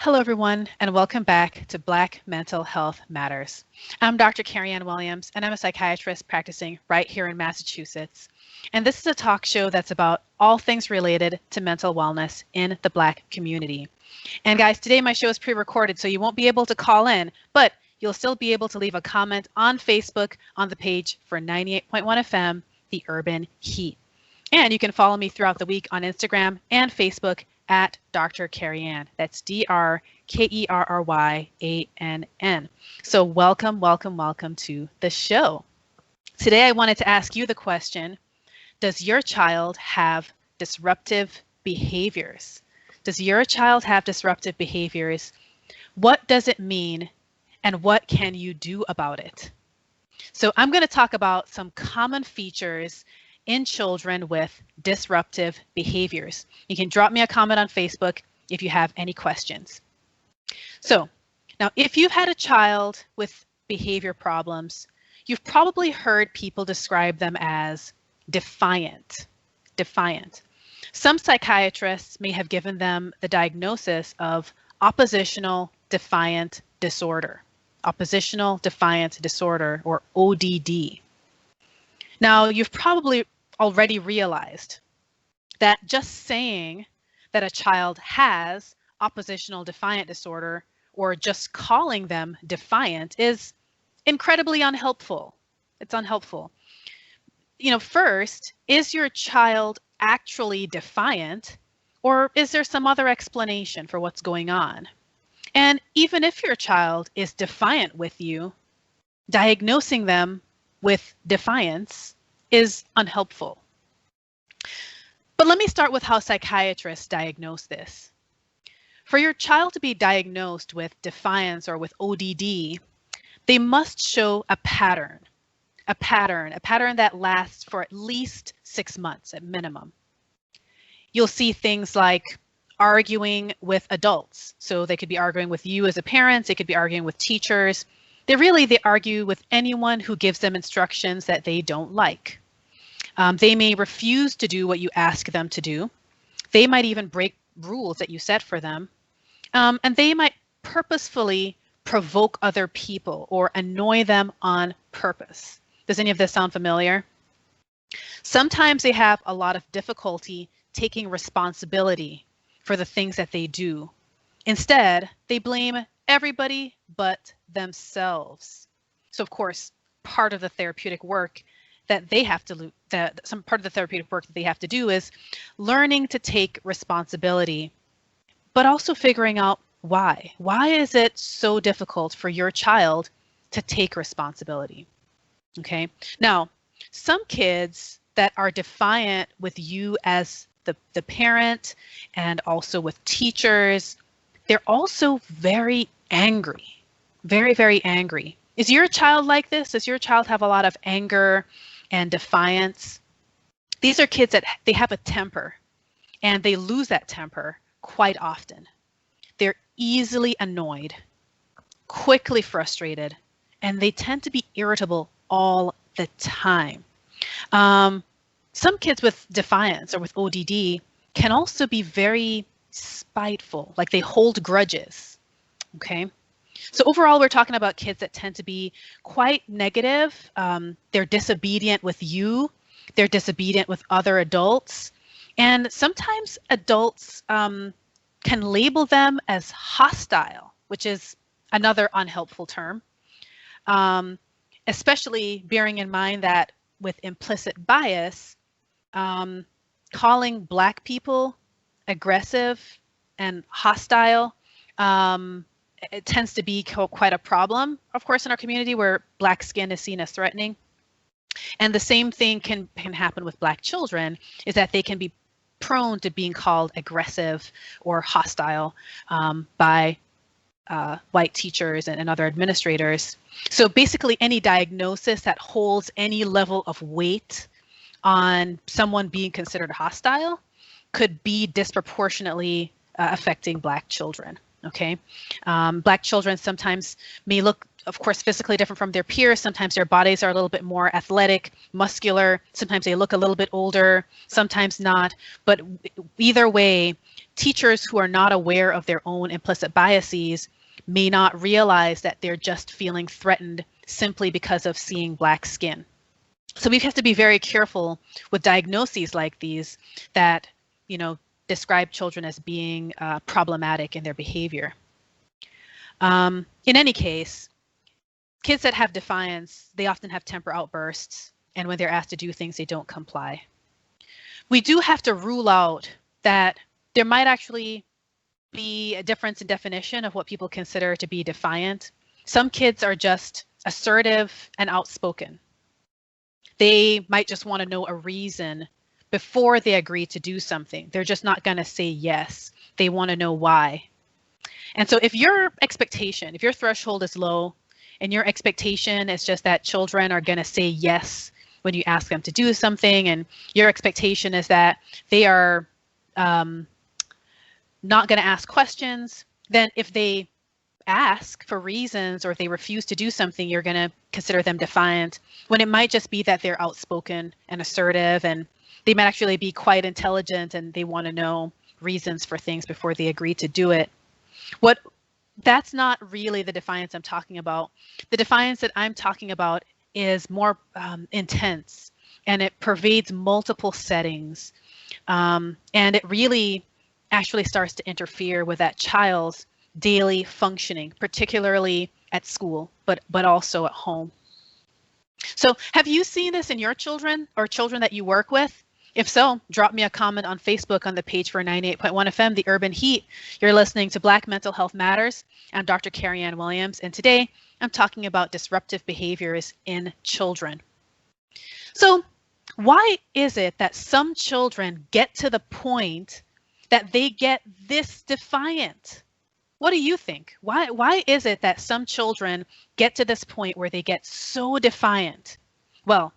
Hello, everyone, and welcome back to Black Mental Health Matters. I'm Dr. Carryann Williams, and I'm a psychiatrist practicing right here in Massachusetts. And this is a talk show that's about all things related to mental wellness in the Black community. And guys, today my show is pre-recorded, so you won't be able to call in, but you'll still be able to leave a comment on Facebook on the page for 98.1 FM, The Urban Heat. And you can follow me throughout the week on Instagram and Facebook at Dr. Carryann. That's Drkerryann. So welcome to the show. Today I wanted to ask you the question, does your child have disruptive behaviors? Does your child have disruptive behaviors? What does it mean and what can you do about it? So I'm going to talk about some common features in children with disruptive behaviors. You can drop me a comment on Facebook if you have any questions. So now, if you've had a child with behavior problems, you've probably heard people describe them as defiant. Some psychiatrists may have given them the diagnosis of oppositional defiant disorder. Oppositional defiant disorder, or ODD. Now, you've probably already realized that just saying that a child has oppositional defiant disorder or just calling them defiant is incredibly unhelpful. It's unhelpful. First, is your child actually defiant, or is there some other explanation for what's going on? And even if your child is defiant with you, diagnosing them with defiance is unhelpful. But let me start with how psychiatrists diagnose this. For your child to be diagnosed with defiance or with ODD, they must show a pattern that lasts for at least 6 months at minimum. You'll see things like arguing with adults. So they could be arguing with you as a parent, they could be arguing with teachers. They argue with anyone who gives them instructions that they don't like. They may refuse to do what you ask them to do. They might even break rules that you set for them. And they might purposefully provoke other people or annoy them on purpose. Does any of this sound familiar? Sometimes they have a lot of difficulty taking responsibility for the things that they do. Instead, they blame everybody but themselves. So of course, part of the therapeutic work that they have to do is learning to take responsibility, but also figuring out why. Why is it so difficult for your child to take responsibility? Okay. Now, some kids that are defiant with you as the parent and also with teachers, they're also very angry, very, very angry. Is your child like this? Does your child have a lot of anger and defiance? These are kids that they have a temper and they lose that temper quite often. They're easily annoyed, quickly frustrated, and they tend to be irritable all the time. Some kids with defiance or with ODD can also be very spiteful, like they hold grudges, okay? So overall, we're talking about kids that tend to be quite negative. They're disobedient with you. They're disobedient with other adults. And sometimes adults can label them as hostile, which is another unhelpful term, especially bearing in mind that with implicit bias, calling Black people aggressive and hostile, it tends to be quite a problem, of course, in our community where Black skin is seen as threatening. And the same thing can happen with Black children, is that they can be prone to being called aggressive or hostile by white teachers and other administrators. So basically any diagnosis that holds any level of weight on someone being considered hostile could be disproportionately affecting Black children. Okay, Black children sometimes may look of course, physically different from their peers. Sometimes their bodies are a little bit more athletic, muscular. Sometimes they look a little bit older, sometimes not. But either way, teachers who are not aware of their own implicit biases may not realize that they're just feeling threatened simply because of seeing Black skin. So we have to be very careful with diagnoses like these that, describe children as being problematic in their behavior. In any case, kids that have defiance, they often have temper outbursts, and when they're asked to do things, they don't comply. We do have to rule out that there might actually be a difference in definition of what people consider to be defiant. Some kids are just assertive and outspoken. They might just want to know a reason before they agree to do something. They're just not going to say yes. They want to know why. And so if your threshold is low and your expectation is just that children are going to say yes when you ask them to do something, and your expectation is that they are not going to ask questions, then if they ask for reasons or if they refuse to do something, you're going to consider them defiant, when it might just be that they're outspoken and assertive, and they might actually be quite intelligent and they want to know reasons for things before they agree to do it. That's not really the defiance I'm talking about. The defiance that I'm talking about is more intense, and it pervades multiple settings, and it really actually starts to interfere with that child's daily functioning, particularly at school, but also at home. So have you seen this in your children or children that you work with? If so, drop me a comment on Facebook on the page for 98.1 FM, The Urban Heat. You're listening to Black Mental Health Matters. I'm Dr. Carryann Williams, and today I'm talking about disruptive behaviors in children. So why is it that some children get to the point that they get this defiant? What do you think? Why is it that some children get to this point where they get so defiant? Well,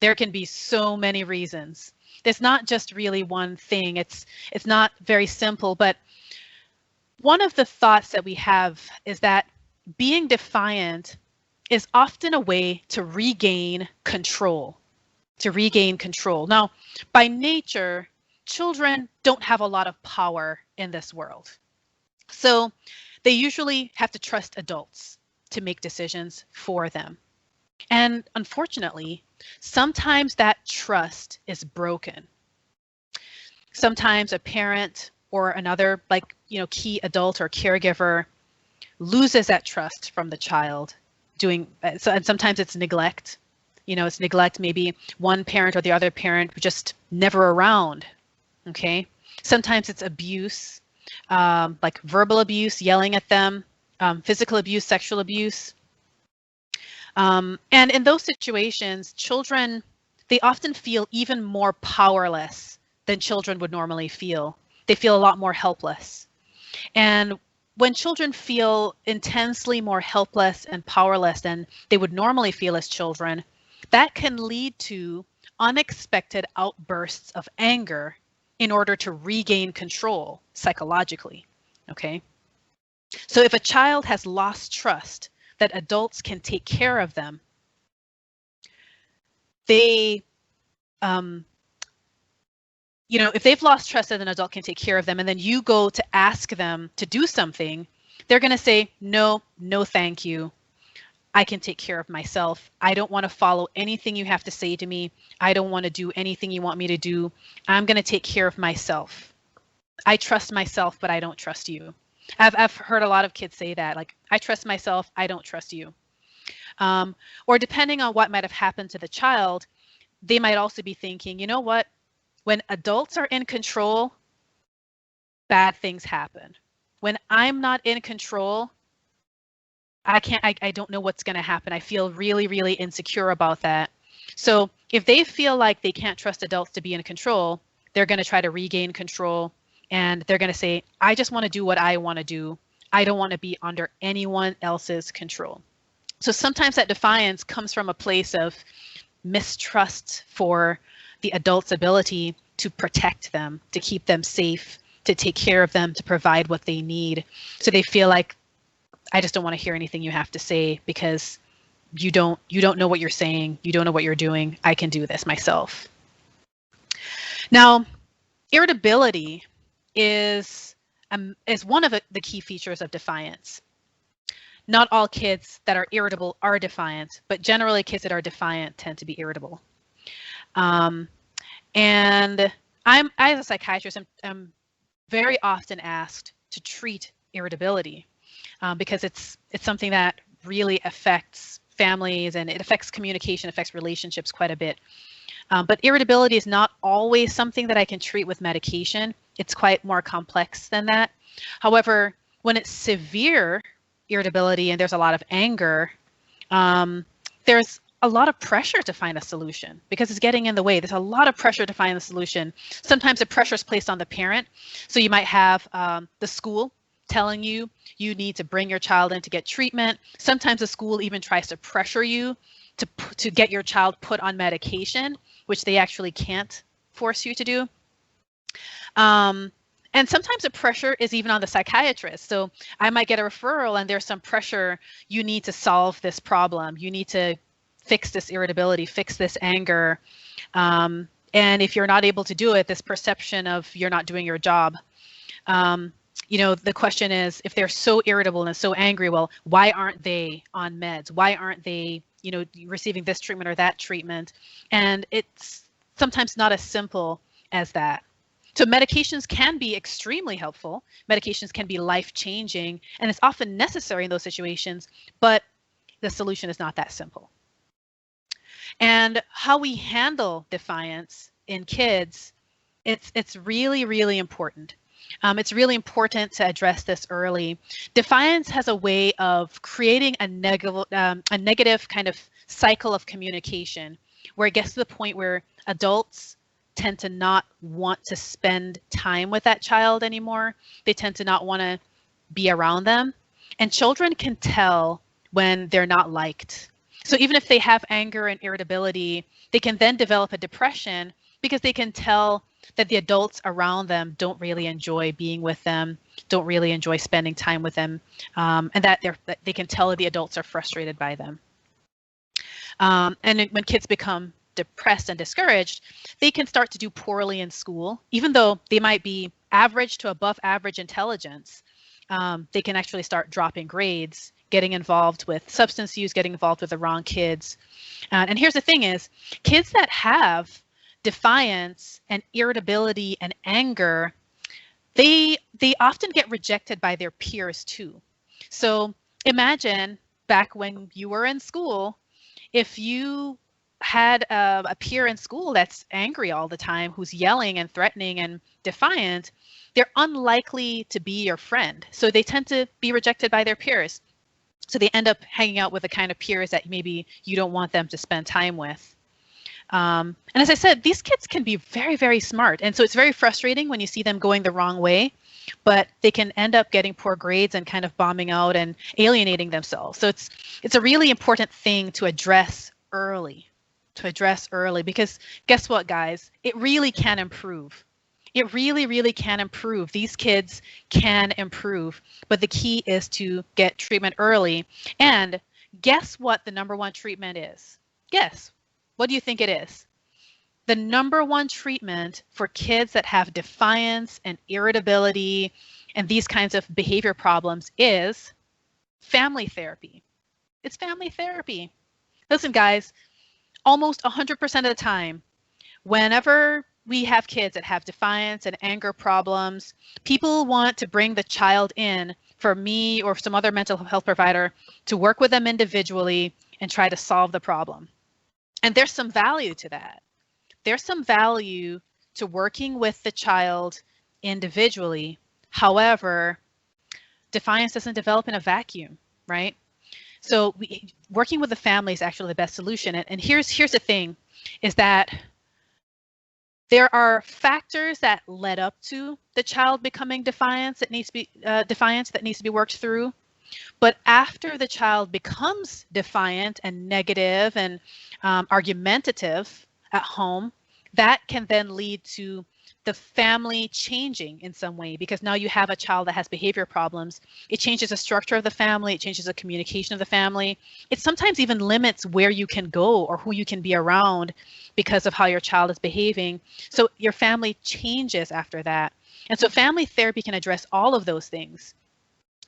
there can be so many reasons. There's not just really one thing. It's not very simple, but one of the thoughts that we have is that being defiant is often a way to regain control. Now, by nature, children don't have a lot of power in this world. So they usually have to trust adults to make decisions for them. And unfortunately, sometimes that trust is broken. Sometimes a parent or another, key adult or caregiver loses that trust from the child, and sometimes it's neglect. It's neglect, maybe one parent or the other parent just never around, okay? Sometimes it's abuse, like verbal abuse, yelling at them, physical abuse, sexual abuse. And in those situations, children, they often feel even more powerless than children would normally feel. They feel a lot more helpless. And when children feel intensely more helpless and powerless than they would normally feel as children, that can lead to unexpected outbursts of anger in order to regain control psychologically, okay? So if a child has lost trust that adults can take care of them, if they've lost trust that an adult can take care of them, and then you go to ask them to do something, they're going to say, no, thank you. I can take care of myself. I don't want to follow anything you have to say to me. I don't want to do anything you want me to do. I'm going to take care of myself. I trust myself, but I don't trust you. I've heard a lot of kids say that, like, I trust myself, I don't trust you. Or depending on what might have happened to the child, they might also be thinking, you know what? When adults are in control, bad things happen. When I'm not in control, I don't know what's going to happen. I feel really, really insecure about that. So if they feel like they can't trust adults to be in control, they're going to try to regain control, and they're going to say, I just want to do what I want to do. I don't want to be under anyone else's control. So sometimes that defiance comes from a place of mistrust for the adult's ability to protect them, to keep them safe, to take care of them, to provide what they need. So they feel like, I just don't want to hear anything you have to say because you don't know what you're saying. You don't know what you're doing. I can do this myself. Now, irritability is one of the key features of defiance. Not all kids that are irritable are defiant, but generally kids that are defiant tend to be irritable. And I, as a psychiatrist, I'm very often asked to treat irritability because it's something that really affects families and it affects communication, affects relationships quite a bit. But irritability is not always something that I can treat with medication. It's quite more complex than that. However, when it's severe irritability and there's a lot of anger, there's a lot of pressure to find a solution because it's getting in the way. There's a lot of pressure to find the solution. Sometimes the pressure is placed on the parent. So you might have the school telling you need to bring your child in to get treatment. Sometimes the school even tries to pressure you to get your child put on medication, which they actually can't force you to do. And sometimes the pressure is even on the psychiatrist. So I might get a referral and there's some pressure. You need to solve this problem. You need to fix this irritability, fix this anger. And if you're not able to do it, this perception of you're not doing your job. The question is, if they're so irritable and so angry, well, why aren't they on meds? Why aren't they, receiving this treatment or that treatment? And it's sometimes not as simple as that. So medications can be extremely helpful. Medications can be life-changing, and it's often necessary in those situations, but the solution is not that simple. And how we handle defiance in kids, it's really, really important. It's really important to address this early. Defiance has a way of creating a negative kind of cycle of communication where it gets to the point where adults tend to not want to spend time with that child anymore. They tend to not want to be around them. And children can tell when they're not liked. So even if they have anger and irritability, they can then develop a depression because they can tell that the adults around them don't really enjoy being with them, don't really enjoy spending time with them, and that they can tell that the adults are frustrated by them. And when kids become depressed and discouraged, they can start to do poorly in school, even though they might be average to above average intelligence. They can actually start dropping grades, getting involved with substance use, getting involved with the wrong kids. And here's the thing is, kids that have defiance and irritability and anger, they often get rejected by their peers too. So imagine back when you were in school, if you had a peer in school that's angry all the time, who's yelling and threatening and defiant, they're unlikely to be your friend. So they tend to be rejected by their peers. So they end up hanging out with the kind of peers that maybe you don't want them to spend time with. And as I said, these kids can be very, very smart. And so it's very frustrating when you see them going the wrong way, but they can end up getting poor grades and kind of bombing out and alienating themselves. So it's a really important thing to address early. Because guess what, guys? It really can improve. It really, really can improve. These kids can improve, but the key is to get treatment early. And guess what the #1 treatment is? Guess. What do you think it is? The #1 treatment for kids that have defiance and irritability and these kinds of behavior problems is family therapy. It's family therapy. Listen, guys, almost 100% of the time, whenever we have kids that have defiance and anger problems, people want to bring the child in for me or some other mental health provider to work with them individually and try to solve the problem. And there's some value to that. There's some value to working with the child individually. However, defiance doesn't develop in a vacuum, right? So working with the family is actually the best solution. And here's the thing, is that there are factors that led up to the child becoming defiant that needs to be worked through. But after the child becomes defiant and negative and argumentative at home, that can then lead to the family changing in some way, because now you have a child that has behavior problems. It changes the structure of the family. It changes the communication of the family. It sometimes even limits where you can go or who you can be around because of how your child is behaving. So your family changes after that. And so family therapy can address all of those things.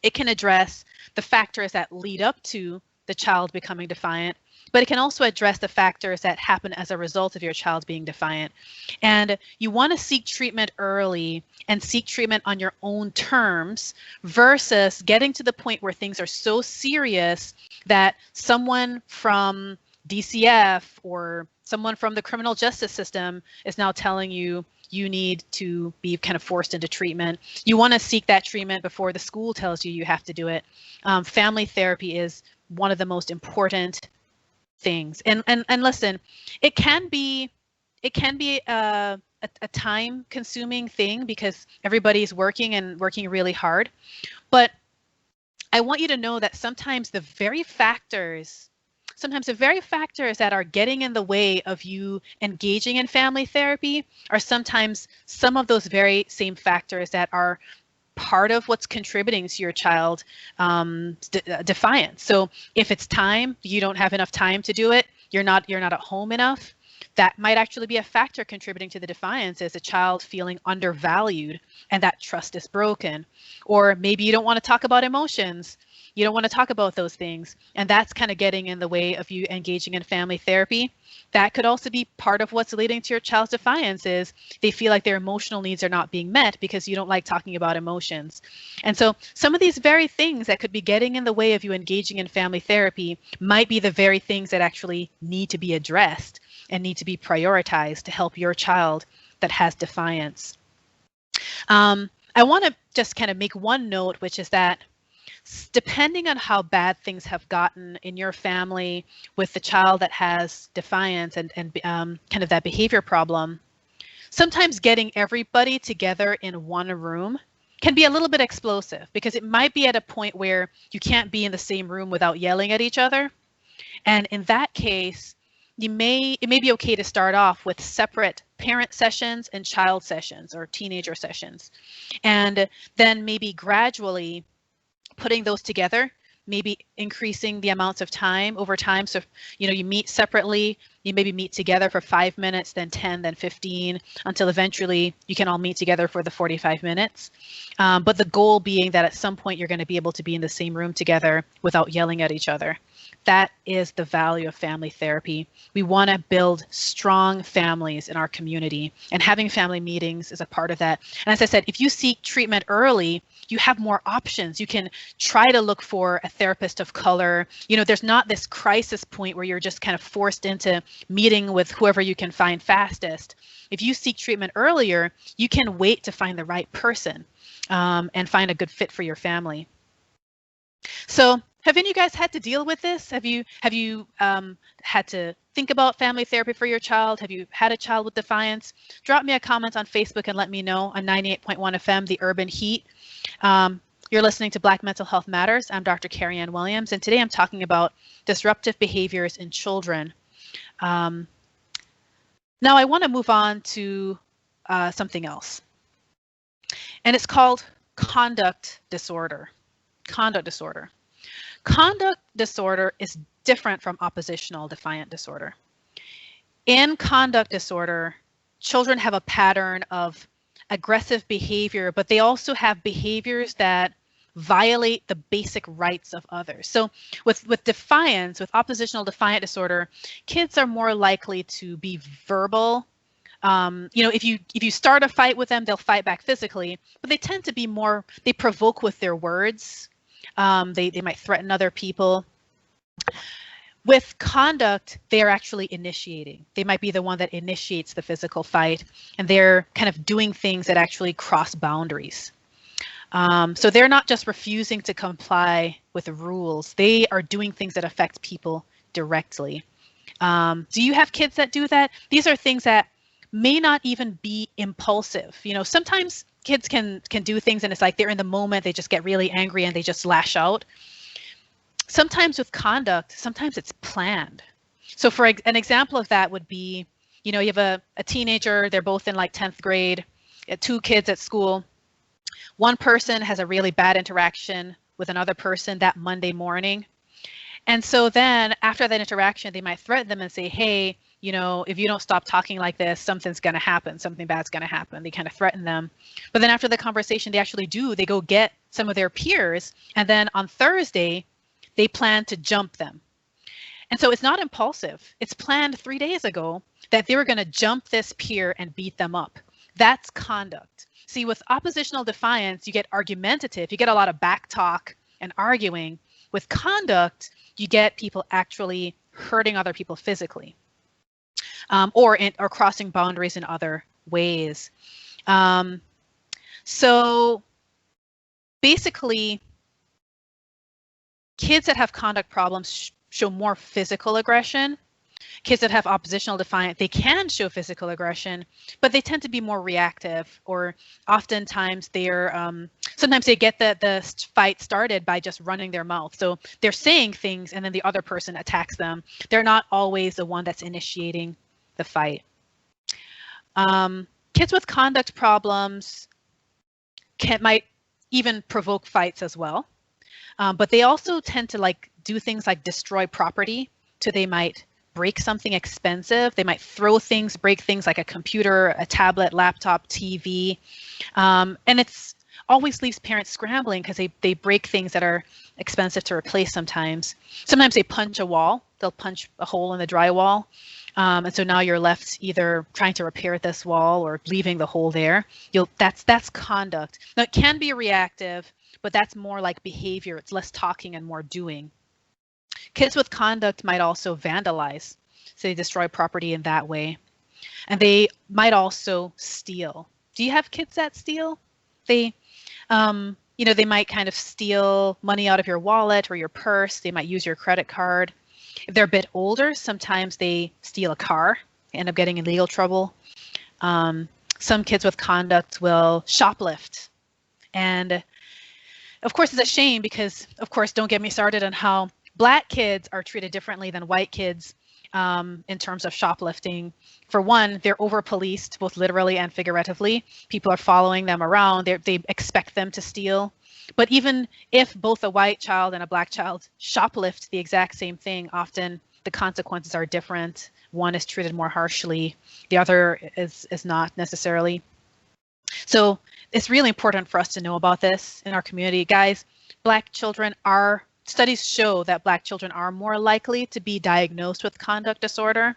It can address the factors that lead up to the child becoming defiant, but it can also address the factors that happen as a result of your child being defiant. And you want to seek treatment early and seek treatment on your own terms versus getting to the point where things are so serious that someone from DCF or someone from the criminal justice system is now telling you you need to be kind of forced into treatment. You want to seek that treatment before the school tells you you have to do it. Family therapy is one of the most important things. And listen, it can be a time-consuming thing because everybody's working really hard. But I want you to know that sometimes the very factors that are getting in the way of you engaging in family therapy are sometimes some of those very same factors that are part of what's contributing to your child defiance. So if it's time, you don't have enough time to do it, you're not at home enough, that might actually be a factor contributing to the defiance, as a child feeling undervalued and that trust is broken. Or maybe you don't want to talk about emotions. You don't want to talk about those things, and that's kind of getting in the way of you engaging in family therapy. That could also be part of what's leading to your child's defiance, is they feel like their emotional needs are not being met because you don't like talking about emotions. And so some of these very things that could be getting in the way of you engaging in family therapy might be the very things that actually need to be addressed and need to be prioritized to help your child that has defiance. I want to just kind of make one note, which is that depending on how bad things have gotten in your family with the child that has defiance and kind of that behavior problem, sometimes getting everybody together in one room can be a little bit explosive, because it might be at a point where you can't be in the same room without yelling at each other. And in that case, it may be okay to start off with separate parent sessions and child sessions or teenager sessions, and then maybe gradually putting those together, maybe increasing the amounts of time over time. So, you meet separately, you maybe meet together for 5 minutes, then 10, then 15, until eventually you can all meet together for the 45 minutes. But the goal being that at some point you're going to be able to be in the same room together without yelling at each other. That is the value of family therapy. We want to build strong families in our community, and having family meetings is a part of that. And as I said, if you seek treatment early, you have more options. You can try to look for a therapist of color. There's not this crisis point where you're just kind of forced into meeting with whoever you can find fastest. If you seek treatment earlier, you can wait to find the right person and find a good fit for your family. So have any of you guys had to deal with this? Have you had to think about family therapy for your child? Have you had a child with defiance? Drop me a comment on Facebook and let me know on 98.1 FM, The Urban Heat. You're listening to Black Mental Health Matters. I'm drkerryann Williams, and today I'm talking about disruptive behaviors in children. Now I want to move on to something else, and it's called conduct disorder. Conduct disorder. Conduct disorder is different from oppositional defiant disorder. In conduct disorder, children have a pattern of aggressive behavior, but they also have behaviors that violate the basic rights of others. So with defiance, with oppositional defiant disorder, kids are more likely to be verbal. If you start a fight with them, they'll fight back physically, but they tend to be more, they provoke with their words. They might threaten other people. With conduct, they are actually initiating. They might be the one that initiates the physical fight, and they're kind of doing things that actually cross boundaries. So they're not just refusing to comply with the rules. They are doing things that affect people directly. Do you have kids that do that? These are things that may not even be impulsive. Sometimes kids can do things and it's like they're in the moment, they just get really angry and they just lash out. Sometimes with conduct, sometimes it's planned. So for an example of that would be, you know, you have a teenager, they're both in like 10th grade, two kids at school. One person has a really bad interaction with another person that Monday morning. And so then after that interaction, they might threaten them and say, hey, you know, if you don't stop talking like this, something's going to happen. Something bad's going to happen. They kind of threaten them. But then after the conversation, they actually do. They go get some of their peers. And then on Thursday, they plan to jump them. And so it's not impulsive. It's planned 3 days ago that they were going to jump this peer and beat them up. That's conduct. See, with oppositional defiance, you get argumentative. You get a lot of back talk and arguing. With conduct, you get people actually hurting other people physically, or crossing boundaries in other ways. So basically, kids that have conduct problems show more physical aggression. Kids that have oppositional defiant, they can show physical aggression, but they tend to be more reactive, or oftentimes they're sometimes they get the fight started by just running their mouth. So they're saying things and then the other person attacks them. They're not always the one that's initiating the fight. Kids with conduct problems might even provoke fights as well, but they also tend to like do things like destroy property. So they might break something expensive. They might throw things, break things like a computer, a tablet, laptop, TV. And it's always leaves parents scrambling because they break things that are expensive to replace sometimes. Sometimes they punch a wall. They'll punch a hole in the drywall. And so now you're left either trying to repair this wall or leaving the hole there. That's conduct. Now it can be reactive, but that's more like behavior. It's less talking and more doing. Kids with conduct might also vandalize, so they destroy property in that way. And they might also steal. Do you have kids that steal? They, you know, they might kind of steal money out of your wallet or your purse. They might use your credit card. If they're a bit older, sometimes they steal a car, end up getting in legal trouble. Some kids with conduct will shoplift. And of course, it's a shame because, of course, don't get me started on how Black kids are treated differently than white kids in terms of shoplifting. For one, they're over-policed, both literally and figuratively. People are following them around. They expect them to steal. But even if both a white child and a Black child shoplift the exact same thing, often the consequences are different. One is treated more harshly. The other is not necessarily. So it's really important for us to know about this in our community. Guys, Black children are Studies show that Black children are more likely to be diagnosed with conduct disorder.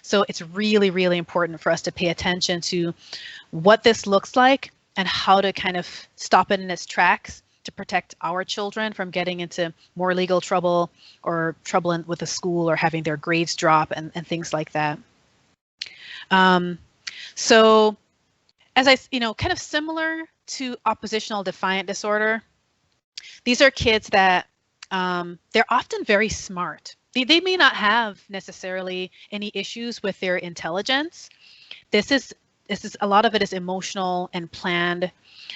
So it's really, really important for us to pay attention to what this looks like and how to kind of stop it in its tracks to protect our children from getting into more legal trouble or trouble with the school or having their grades drop and things like that. So as kind of similar to oppositional defiant disorder, these are kids that they're often very smart. They may not have necessarily any issues with their intelligence. This is a lot of it is emotional and planned,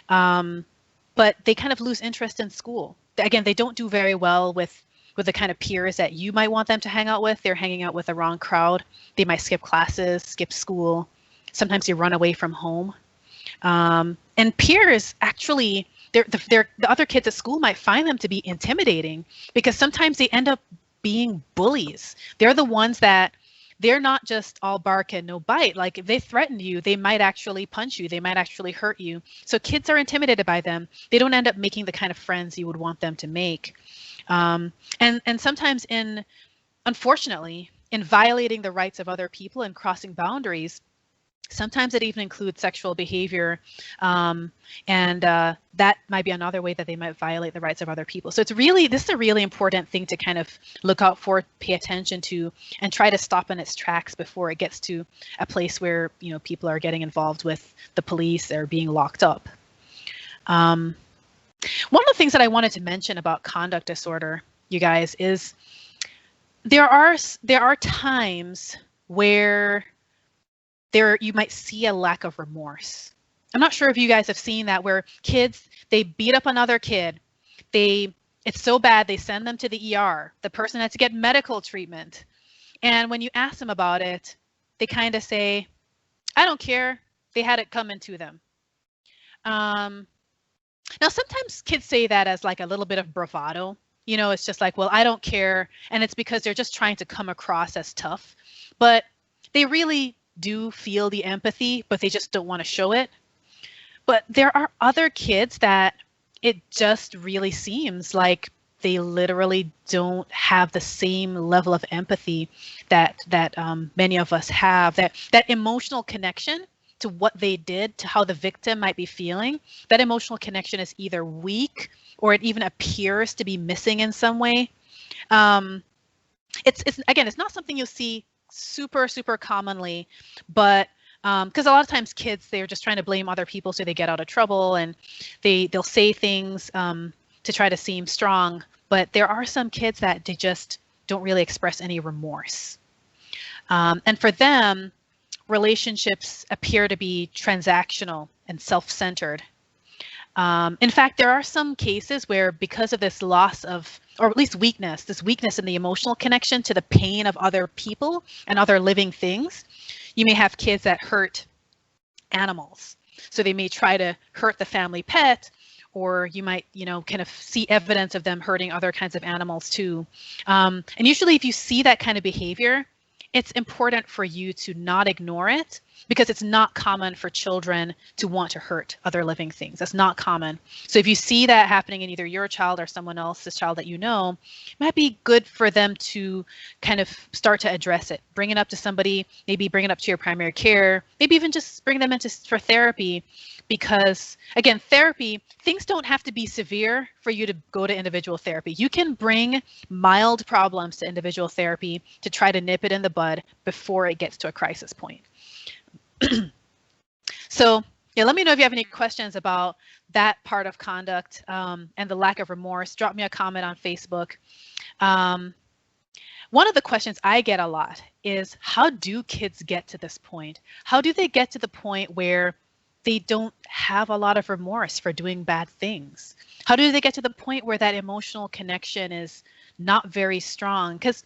but they kind of lose interest in school. Again, they don't do very well with the kind of peers that you might want them to hang out with. They're hanging out with the wrong crowd. They might skip classes, skip school. Sometimes they run away from home. And peers actually, the other kids at school might find them to be intimidating because sometimes they end up being bullies. They're the ones that they're not just all bark and no bite. Like if they threaten you, they might actually punch you. They might actually hurt you. So kids are intimidated by them. They don't end up making the kind of friends you would want them to make. And sometimes unfortunately, in violating the rights of other people and crossing boundaries, sometimes it even includes sexual behavior, and that might be another way that they might violate the rights of other people. So this is a really important thing to kind of look out for, pay attention to, and try to stop in its tracks before it gets to a place where people are getting involved with the police or being locked up. One of the things that I wanted to mention about conduct disorder, you guys, is there are times where you might see a lack of remorse. I'm not sure if you guys have seen that, where kids, they beat up another kid. It's so bad, they send them to the ER. The person has to get medical treatment. And when you ask them about it, they kind of say, I don't care. They had it coming to them. Now, sometimes kids say that as like a little bit of bravado. You know, it's just like, well, I don't care. And it's because they're just trying to come across as tough. But they really do feel the empathy, but they just don't want to show it. But there are other kids that it just really seems like they literally don't have the same level of empathy that many of us have. That emotional connection to what they did, to how the victim might be feeling, that emotional connection is either weak or it even appears to be missing in some way. It's not something you'll see super commonly, but because a lot of times kids, they're just trying to blame other people so they get out of trouble, and they'll say things to try to seem strong. But there are some kids that they just don't really express any remorse, and for them, relationships appear to be transactional and self-centered. In fact, there are some cases where, because of this loss of, or at least this weakness in the emotional connection to the pain of other people and other living things, you may have kids that hurt animals. So they may try to hurt the family pet, or you might, kind of see evidence of them hurting other kinds of animals too. And usually if you see that kind of behavior, it's important for you to not ignore it, because it's not common for children to want to hurt other living things. That's not common. So if you see that happening in either your child or someone else's child that you know, it might be good for them to kind of start to address it. Bring it up to somebody, maybe bring it up to your primary care, maybe even just bring them for therapy. Because again, therapy, things don't have to be severe for you to go to individual therapy. You can bring mild problems to individual therapy to try to nip it in the bud before it gets to a crisis point. So yeah, let me know if you have any questions about that part of conduct and the lack of remorse. Drop me a comment on Facebook. One of the questions I get a lot is, how do kids get to this point? How do they get to the point where they don't have a lot of remorse for doing bad things? How do they get to the point where that emotional connection is not very strong? Because,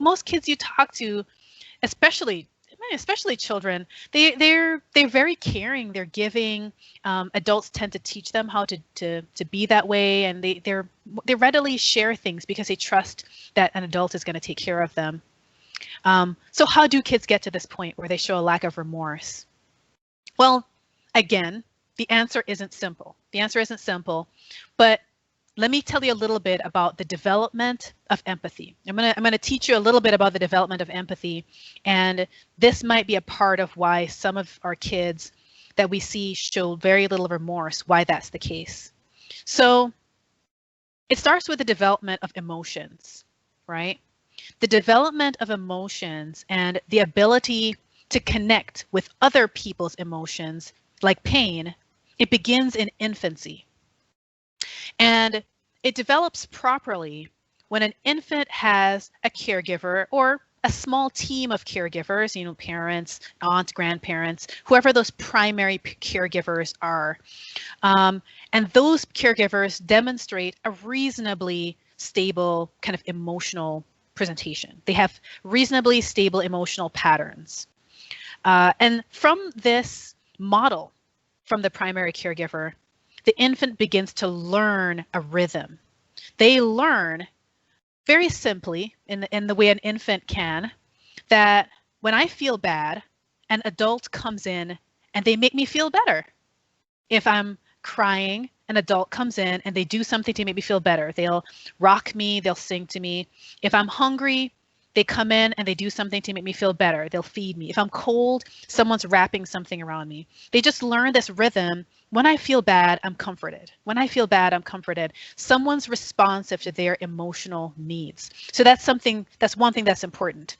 most kids you talk to, especially children, they're very caring, they're giving. Adults tend to teach them how to be that way, and they readily share things because they trust that an adult is going to take care of them. So how do kids get to this point where they show a lack of remorse? Well, again, the answer isn't simple. But let me tell you a little bit about the development of empathy. I'm gonna teach you a little bit about the development of empathy, and this might be a part of why some of our kids that we see show very little remorse, why that's the case. So it starts with the development of emotions, right? The development of emotions and the ability to connect with other people's emotions, like pain, it begins in infancy. And it develops properly when an infant has a caregiver or a small team of caregivers, parents, aunts, grandparents, whoever those primary caregivers are. And those caregivers demonstrate a reasonably stable kind of emotional presentation. They have reasonably stable emotional patterns. And from this model, from the primary caregiver, the infant begins to learn a rhythm. They learn very simply, in the way an infant can, that when I feel bad, an adult comes in and they make me feel better. If I'm crying, an adult comes in and they do something to make me feel better. They'll rock me, they'll sing to me. If I'm hungry, they come in and they do something to make me feel better. They'll feed me. If I'm cold, someone's wrapping something around me. They just learn this rhythm. When I feel bad, I'm comforted. When I feel bad, I'm comforted. Someone's responsive to their emotional needs. So that's one thing that's important.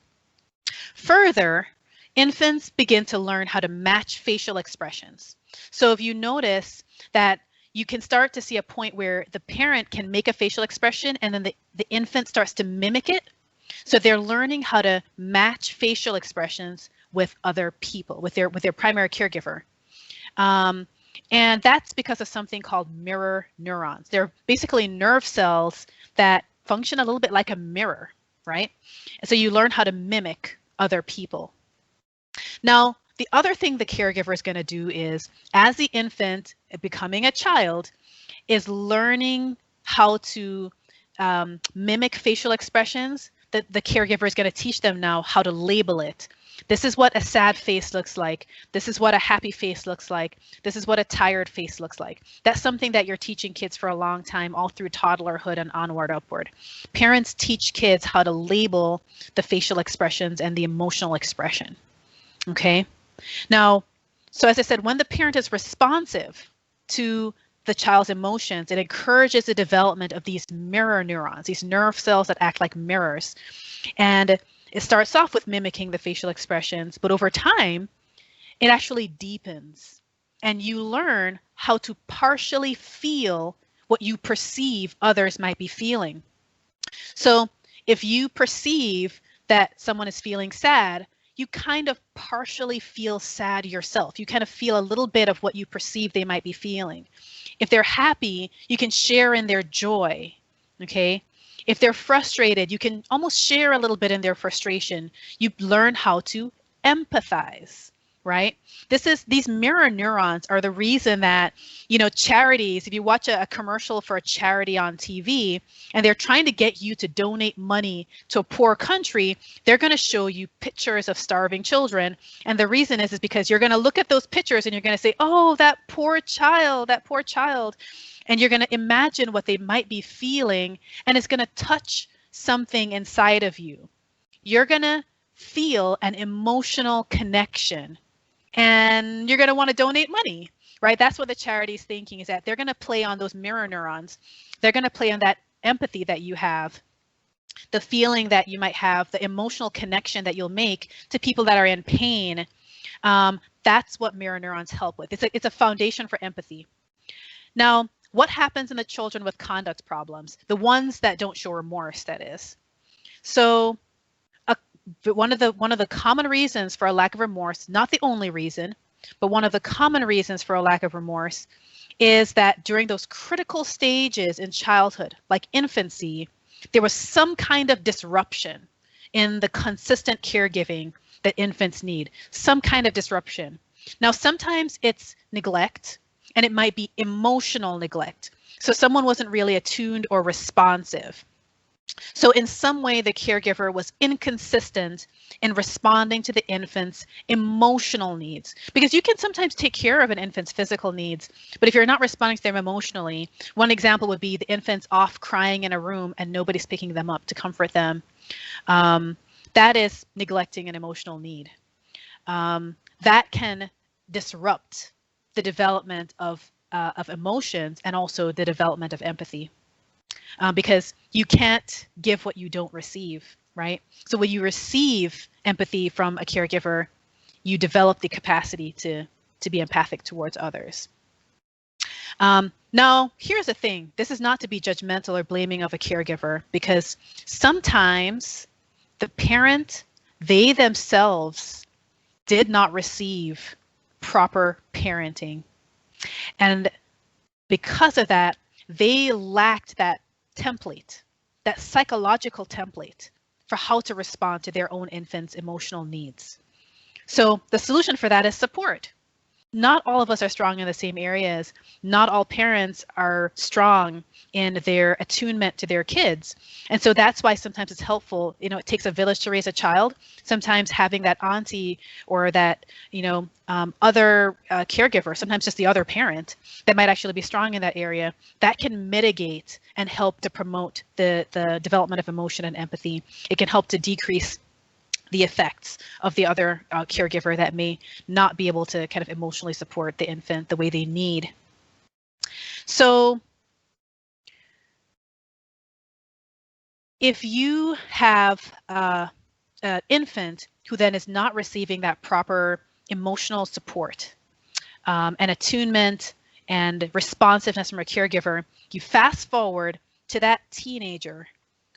Further, infants begin to learn how to match facial expressions. So if you notice that you can start to see a point where the parent can make a facial expression and then the infant starts to mimic it. So they're learning how to match facial expressions with other people, with their primary caregiver. And that's because of something called mirror neurons. They're basically nerve cells that function a little bit like a mirror, right? And so you learn how to mimic other people. Now, the other thing the caregiver is going to do is, as the infant becoming a child, is learning how to mimic facial expressions. That the caregiver is going to teach them now how to label it. This is what a sad face looks like. This is what a happy face looks like. This is what a tired face looks like. That's something that you're teaching kids for a long time, all through toddlerhood and onward upward. Parents teach kids how to label the facial expressions and the emotional expression. Okay. Now, so as I said, when the parent is responsive to the child's emotions, it encourages the development of these mirror neurons, these nerve cells that act like mirrors. And it starts off with mimicking the facial expressions, but over time, it actually deepens. And you learn how to partially feel what you perceive others might be feeling. So if you perceive that someone is feeling sad, you kind of partially feel sad yourself. You kind of feel a little bit of what you perceive they might be feeling. If they're happy, you can share in their joy, okay? If they're frustrated, you can almost share a little bit in their frustration. You learn how to empathize, right? These mirror neurons are the reason that, charities, if you watch a commercial for a charity on TV and they're trying to get you to donate money to a poor country, they're going to show you pictures of starving children. And the reason is because you're going to look at those pictures and you're going to say, oh, that poor child. And you're going to imagine what they might be feeling, and it's going to touch something inside of you. You're going to feel an emotional connection, and you're going to want to donate money, right? That's what the charity's thinking, is that they're going to play on those mirror neurons. They're going to play on that empathy that you have, the feeling that you might have, the emotional connection that you'll make to people that are in pain. That's what mirror neurons help with. It's a foundation for empathy. Now, what happens in the children with conduct problems? The ones that don't show remorse, that is. So one of the common reasons for a lack of remorse, not the only reason, but one of the common reasons for a lack of remorse is that during those critical stages in childhood, like infancy, there was some kind of disruption in the consistent caregiving that infants need, some kind of disruption. Now, sometimes it's neglect, and it might be emotional neglect. So someone wasn't really attuned or responsive. So in some way, the caregiver was inconsistent in responding to the infant's emotional needs. Because you can sometimes take care of an infant's physical needs, but if you're not responding to them emotionally, one example would be the infant's off crying in a room and nobody's picking them up to comfort them. That is neglecting an emotional need. That can disrupt the development of emotions and also the development of empathy, because you can't give what you don't receive, right? So when you receive empathy from a caregiver, you develop the capacity to be empathic towards others. Now, here's the thing. This is not to be judgmental or blaming of a caregiver, because sometimes the parent, they themselves did not receive proper parenting. And because of that, they lacked that template, that psychological template for how to respond to their own infant's emotional needs. So the solution for that is support. Not all of us are strong in the same areas. Not all parents are strong in their attunement to their kids. And so that's why sometimes it's helpful, it takes a village to raise a child. Sometimes having that auntie or that, other caregiver, sometimes just the other parent that might actually be strong in that area, that can mitigate and help to promote the development of emotion and empathy. It can help to decrease the effects of the other caregiver that may not be able to kind of emotionally support the infant the way they need. So if you have an infant who then is not receiving that proper emotional support and attunement and responsiveness from a caregiver, you fast forward to that teenager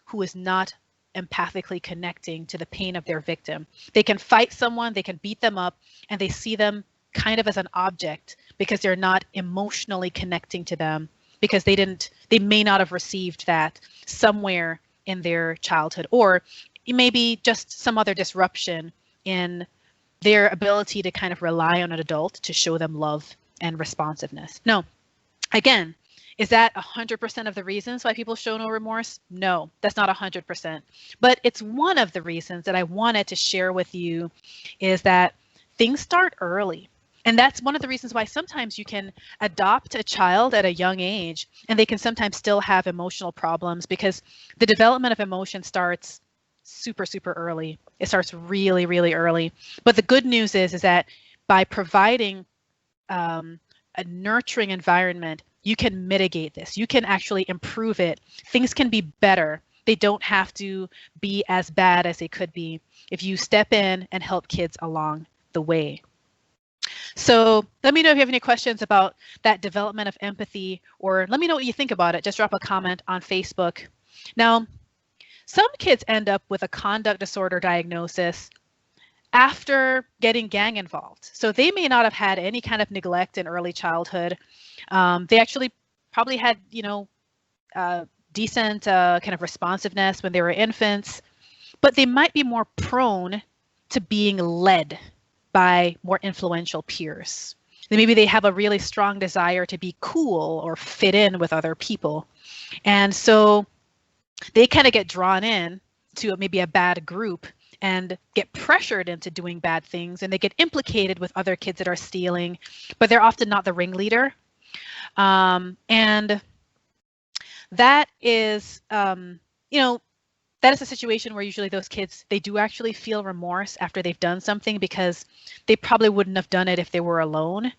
who is not empathically connecting to the pain of their victim. They can fight someone, they can beat them up, and they see them kind of as an object because they're not emotionally connecting to them, because they may not have received that somewhere in their childhood, or maybe just some other disruption in their ability to kind of rely on an adult to show them love and responsiveness. No, again, is that 100% of the reasons why people show no remorse? No, that's not 100%. But it's one of the reasons that I wanted to share with you is that things start early. And that's one of the reasons why sometimes you can adopt a child at a young age and they can sometimes still have emotional problems because the development of emotion starts super, super early. It starts really, really early. But the good news is that by providing a nurturing environment, you can mitigate this. You can actually improve it. Things can be better. They don't have to be as bad as they could be if you step in and help kids along the way. So let me know if you have any questions about that development of empathy, or let me know what you think about it. Just drop a comment on Facebook. Now, some kids end up with a conduct disorder diagnosis after getting gang involved. So they may not have had any kind of neglect in early childhood. They actually probably had, decent kind of responsiveness when they were infants, but they might be more prone to being led by more influential peers. Maybe they have a really strong desire to be cool or fit in with other people. And so they kind of get drawn in to maybe a bad group and get pressured into doing bad things, and they get implicated with other kids that are stealing, but they're often not the ringleader. And that is, that is a situation where usually those kids, they do actually feel remorse after they've done something because they probably wouldn't have done it if they were alone.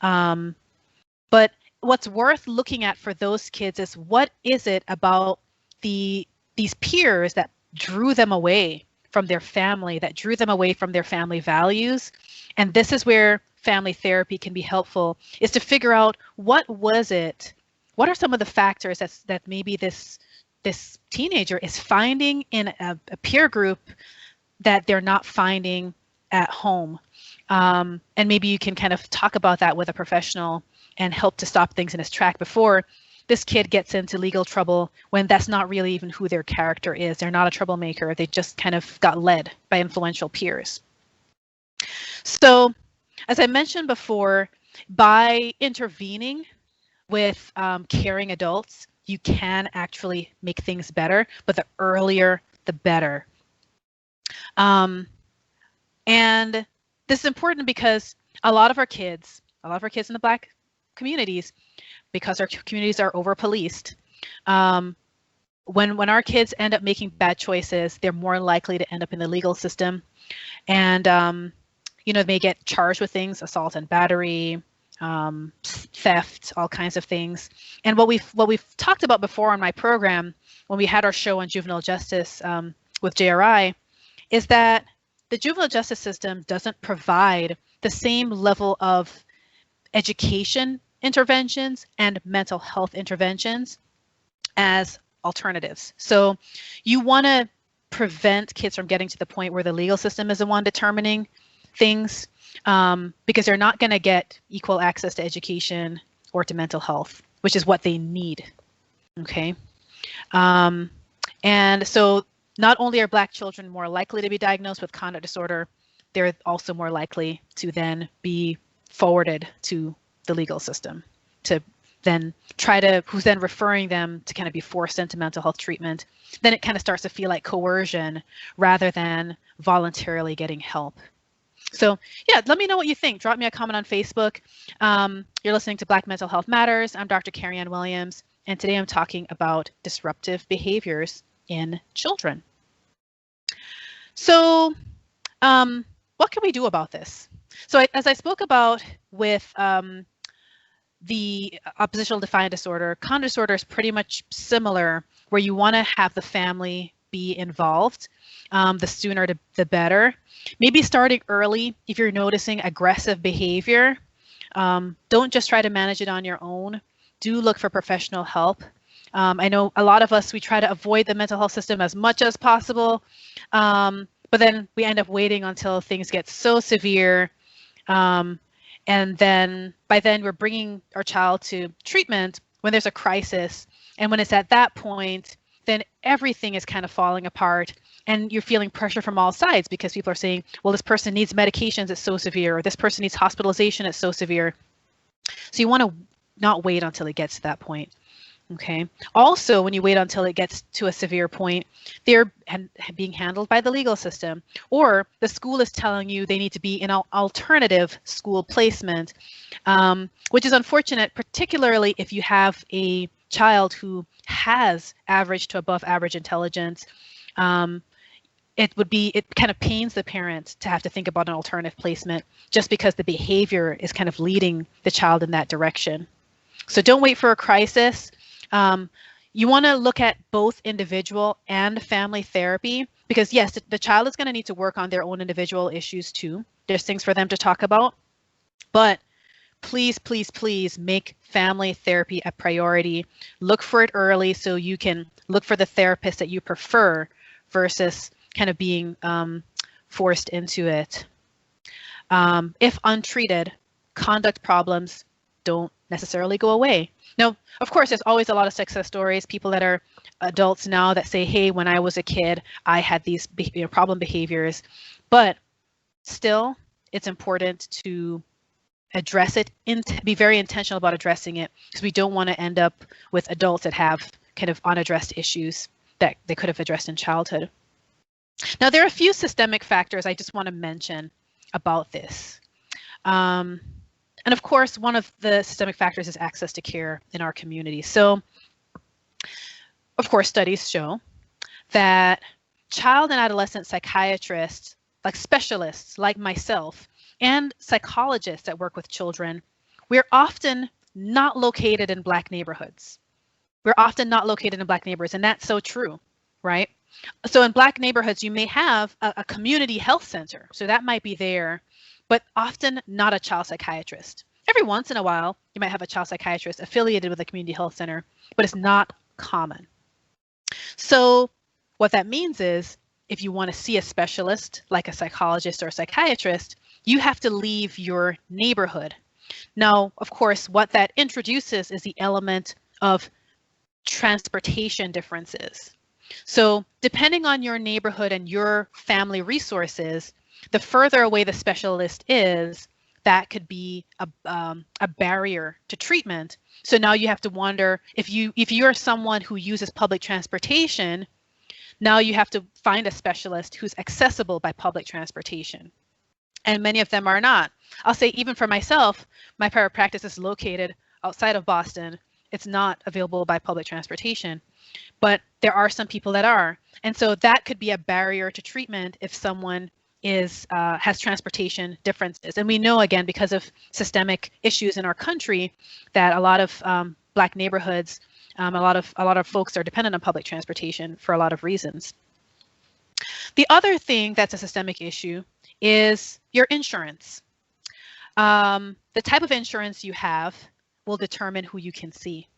But what's worth looking at for those kids is what is it about these peers that drew them away from their family, that drew them away from their family values. And this is where family therapy can be helpful, is to figure out what was it, what are some of the factors that maybe this teenager is finding in a peer group that they're not finding at home. And maybe you can kind of talk about that with a professional and help to stop things in its track before this kid gets into legal trouble when that's not really even who their character is. They're not a troublemaker. They just kind of got led by influential peers. So, as I mentioned before, by intervening with caring adults, you can actually make things better, but the earlier, the better. And this is important because a lot of our kids in the Black communities, because our communities are over-policed, when our kids end up making bad choices, they're more likely to end up in the legal system, and they may get charged with things, assault and battery, theft, all kinds of things. And what we've talked about before on my program, when we had our show on juvenile justice with JRI, is that the juvenile justice system doesn't provide the same level of education interventions and mental health interventions as alternatives. So you want to prevent kids from getting to the point where the legal system is the one determining things, because they're not going to get equal access to education or to mental health, which is what they need. Okay. And so not only are Black children more likely to be diagnosed with conduct disorder, they're also more likely to then be forwarded to the legal system, to then who's then referring them to kind of be forced into mental health treatment. Then it kind of starts to feel like coercion rather than voluntarily getting help. So yeah, let me know what you think. Drop me a comment on Facebook. You're listening to Black Mental Health Matters. I'm Dr. Carryann Williams, and today I'm talking about disruptive behaviors in children. So what can we do about this? So as I spoke about with the oppositional defiant disorder, conduct disorder is pretty much similar, where you want to have the family be involved. The sooner the better. Maybe starting early if you're noticing aggressive behavior. Don't just try to manage it on your own. Do look for professional help. I know a lot of us, we try to avoid the mental health system as much as possible, but then we end up waiting until things get so severe. And then by then we're bringing our child to treatment when there's a crisis. And when it's at that point, then everything is kind of falling apart. and you're feeling pressure from all sides because people are saying, well, this person needs medications, it's so severe, or this person needs hospitalization, it's so severe. So you want to not wait until it gets to that point. Okay. Also, when you wait until it gets to a severe point, they're being handled by the legal system, or the school is telling you they need to be in an alternative school placement, which is unfortunate, particularly if you have a child who has average to above average intelligence. It kind of pains the parents to have to think about an alternative placement just because the behavior is kind of leading the child in that direction. So don't wait for a crisis. You want to look at both individual and family therapy because yes, the child is going to need to work on their own individual issues too. There's things for them to talk about, but please, please, please make family therapy a priority. Look for it early so you can look for the therapist that you prefer versus kind of being forced into it. If untreated, conduct problems don't necessarily go away. Now, of course, there's always a lot of success stories, people that are adults now that say, hey, when I was a kid, I had these problem behaviors, but still, it's important to address it, be very intentional about addressing it, because we don't want to end up with adults that have kind of unaddressed issues that they could have addressed in childhood. Now, there are a few systemic factors I just want to mention about this. And of course, one of the systemic factors is access to care in our community. So, of course, studies show that child and adolescent psychiatrists, like specialists like myself, and psychologists that work with children, we're often not located in Black neighborhoods. We're often not located in Black neighborhoods, and that's so true, right? So in Black neighborhoods, you may have a community health center, so that might be there, but often not a child psychiatrist. Every once in a while, you might have a child psychiatrist affiliated with a community health center, but it's not common. So what that means is if you want to see a specialist like a psychologist or a psychiatrist, you have to leave your neighborhood. Now, of course, what that introduces is the element of transportation differences. So depending on your neighborhood and your family resources, the further away the specialist is, that could be a barrier to treatment. So now you have to wonder if you're someone who uses public transportation, now you have to find a specialist who's accessible by public transportation. And many of them are not. I'll say even for myself, my private practice is located outside of Boston. It's not available by public transportation, but there are some people that are. And so that could be a barrier to treatment if someone has transportation differences. And we know, again, because of systemic issues in our country, that a lot of Black neighborhoods, a lot of folks are dependent on public transportation for a lot of reasons. The other thing that's a systemic issue is your insurance. The type of insurance you have will determine who you can see.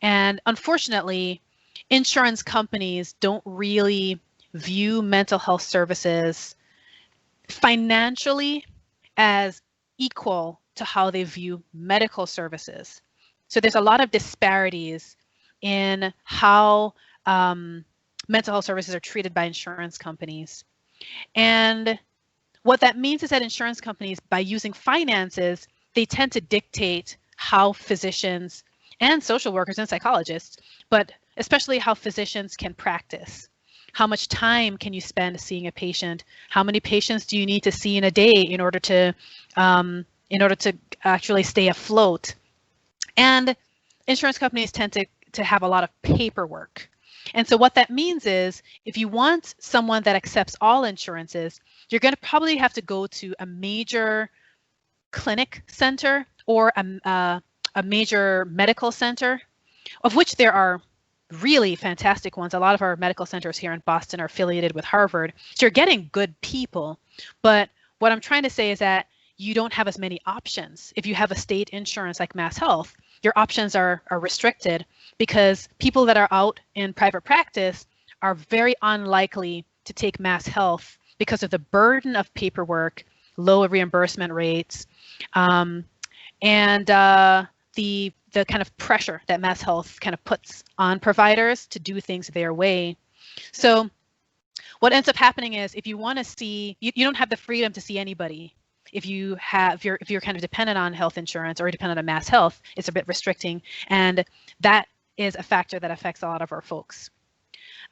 And unfortunately, insurance companies don't really view mental health services financially as equal to how they view medical services. So there's a lot of disparities in how mental health services are treated by insurance companies. And what that means is that insurance companies, by using finances, they tend to dictate how physicians and social workers and psychologists, but especially how physicians can practice. How much time can you spend seeing a patient? How many patients do you need to see in a day in order to actually stay afloat? And insurance companies tend to have a lot of paperwork. And so what that means is if you want someone that accepts all insurances, you're going to probably have to go to a major clinic center or a major medical center, of which there are really fantastic ones. A lot of our medical centers here in Boston are affiliated with Harvard. So you're getting good people. But what I'm trying to say is that you don't have as many options. If you have a state insurance like Mass Health, your options are restricted because people that are out in private practice are very unlikely to take Mass Health because of the burden of paperwork, low reimbursement rates, and the kind of pressure that Mass Health kind of puts on providers to do things their way. So what ends up happening is if you want to see, you don't have the freedom to see anybody. If you're kind of dependent on health insurance or dependent on mass health, it's a bit restricting, and that is a factor that affects a lot of our folks.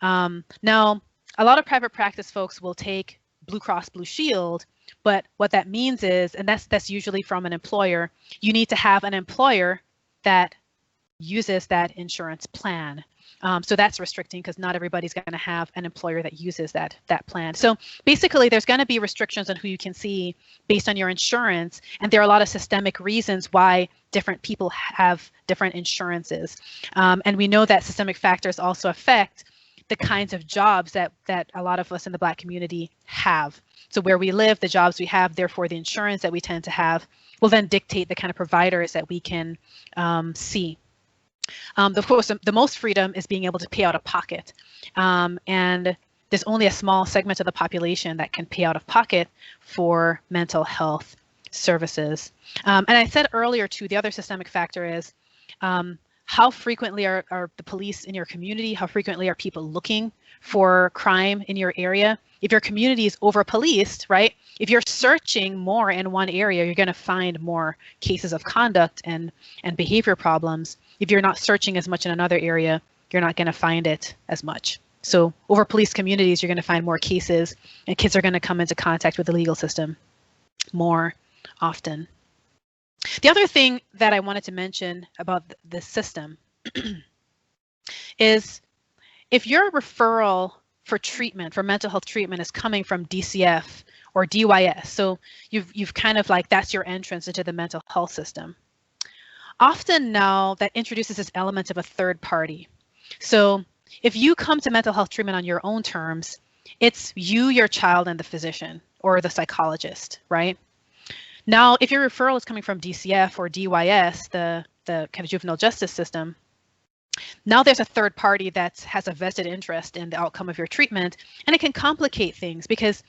Now, a lot of private practice folks will take Blue Cross Blue Shield, but what that means is, and that's usually from an employer, you need to have an employer that uses that insurance plan. So that's restricting because not everybody's going to have an employer that uses that plan. So basically, there's going to be restrictions on who you can see based on your insurance, and there are a lot of systemic reasons why different people have different insurances. And we know that systemic factors also affect the kinds of jobs that a lot of us in the Black community have. So where we live, the jobs we have, therefore the insurance that we tend to have, will then dictate the kind of providers that we can see. Of course, the most freedom is being able to pay out of pocket. And there's only a small segment of the population that can pay out of pocket for mental health services. And I said earlier too, the other systemic factor is how frequently are the police in your community? How frequently are people looking for crime in your area? If your community is over-policed, right? If you're searching more in one area, you're going to find more cases of conduct and behavior problems. If you're not searching as much in another area, you're not going to find it as much. So over-policed communities, you're going to find more cases, and kids are going to come into contact with the legal system more often. The other thing that I wanted to mention about the system is if your referral for treatment, for mental health treatment, is coming from DCF or DYS, so you've kind of like, that's your entrance into the mental health system. Often now that introduces this element of a third party. So if you come to mental health treatment on your own terms, it's you, your child, and the physician or the psychologist, right? Now, if your referral is coming from DCF or DYS, the kind of juvenile justice system, now there's a third party that has a vested interest in the outcome of your treatment, and it can complicate things because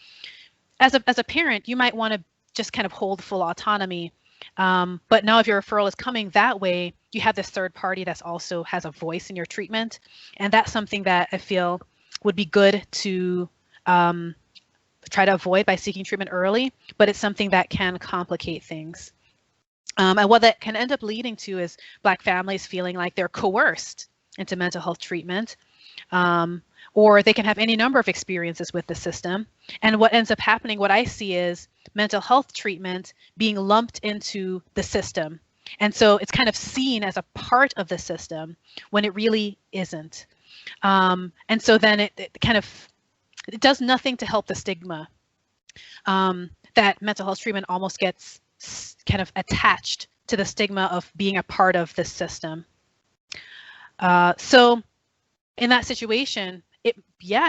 as a parent, you might want to just kind of hold full autonomy. But now if your referral is coming that way, you have this third party that's also has a voice in your treatment. And that's something that I feel would be good to try to avoid by seeking treatment early, but it's something that can complicate things. And what that can end up leading to is Black families feeling like they're coerced into mental health treatment, or they can have any number of experiences with the system. And what ends up happening, what I see is mental health treatment being lumped into the system. And so it's kind of seen as a part of the system when it really isn't. And so then it does nothing to help the stigma that mental health treatment almost gets kind of attached to the stigma of being a part of the system. So in that situation, it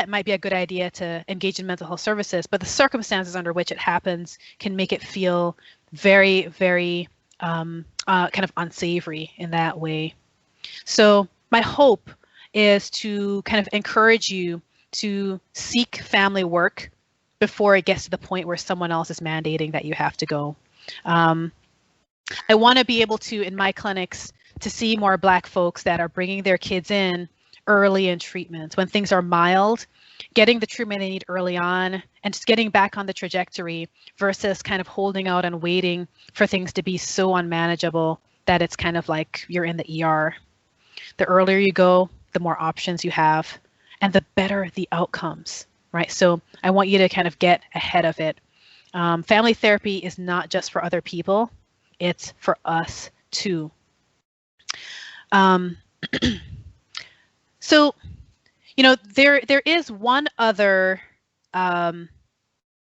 might be a good idea to engage in mental health services, but the circumstances under which it happens can make it feel very, very kind of unsavory in that way. So my hope is to kind of encourage you to seek family work before it gets to the point where someone else is mandating that you have to go. I want to be able to, in my clinics, to see more Black folks that are bringing their kids in early in treatment when things are mild, getting the treatment they need early on, and just getting back on the trajectory versus kind of holding out and waiting for things to be so unmanageable that it's kind of like you're in the ER. The earlier you go, the more options you have, and the better the outcomes, right? So I want you to kind of get ahead of it. Family therapy is not just for other people, it's for us too. So, you know, there is one other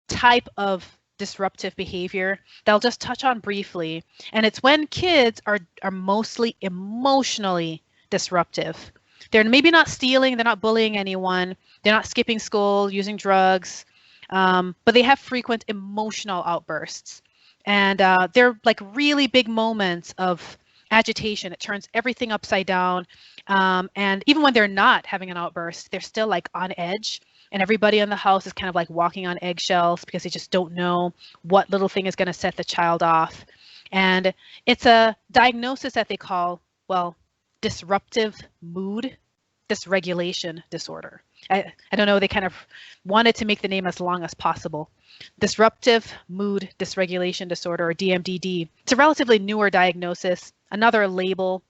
type of disruptive behavior that I'll just touch on briefly, and it's when kids are mostly emotionally disruptive. They're maybe not stealing, they're not bullying anyone, they're not skipping school, using drugs, but they have frequent emotional outbursts. And they're like really big moments of agitation. It turns everything upside down. And even when they're not having an outburst, they're still like on edge. And everybody in the house is kind of like walking on eggshells because they just don't know what little thing is going to set the child off. And it's a diagnosis that they call, well, disruptive mood dysregulation disorder. I don't know, they kind of wanted to make the name as long as possible. Disruptive Mood Dysregulation Disorder, or DMDD. It's a relatively newer diagnosis, another label,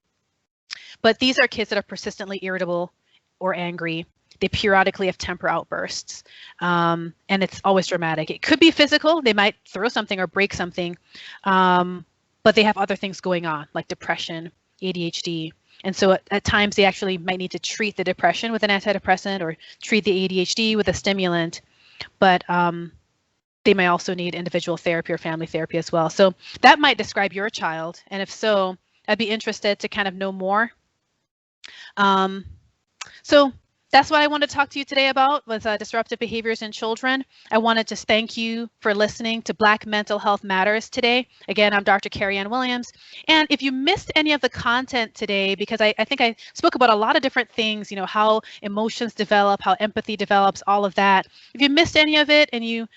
but these are kids that are persistently irritable or angry. They periodically have temper outbursts, and it's always dramatic. It could be physical. They might throw something or break something, but they have other things going on, like depression, ADHD. And so at times they actually might need to treat the depression with an antidepressant or treat the ADHD with a stimulant, but they may also need individual therapy or family therapy as well. So that might describe your child. And if so, I'd be interested to kind of know more. So that's what I wanted to talk to you today about, was disruptive behaviors in children. I wanted to thank you for listening to Black Mental Health Matters today. Again, I'm Dr. Carryann Williams. And if you missed any of the content today, because I think I spoke about a lot of different things, you know, how emotions develop, how empathy develops, all of that. If you missed any of it, and you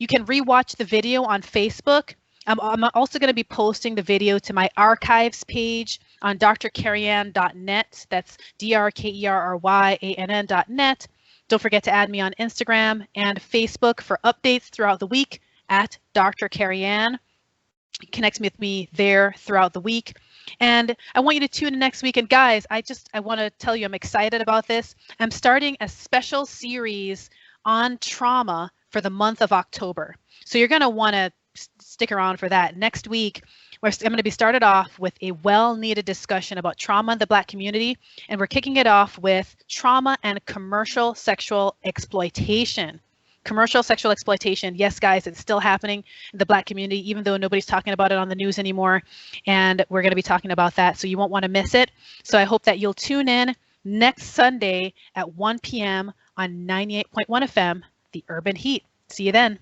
can rewatch the video on Facebook. I'm also going to be posting the video to my archives page on drkerryann.net. That's drkerryann.net. Don't forget to add me on Instagram and Facebook for updates throughout the week at Dr. Carryann. Connect with me there throughout the week. And I want you to tune in next week. And guys, I want to tell you I'm excited about this. I'm starting a special series on trauma for the month of October. So you're going to want to stick around for that. Next week, I'm going to be started off with a well-needed discussion about trauma in the Black community, and we're kicking it off with trauma and commercial sexual exploitation. Commercial sexual exploitation, yes, guys, it's still happening in the Black community, even though nobody's talking about it on the news anymore, and we're going to be talking about that, so you won't want to miss it. So I hope that you'll tune in next Sunday at 1 p.m. on 98.1 FM, The Urban Heat. See you then.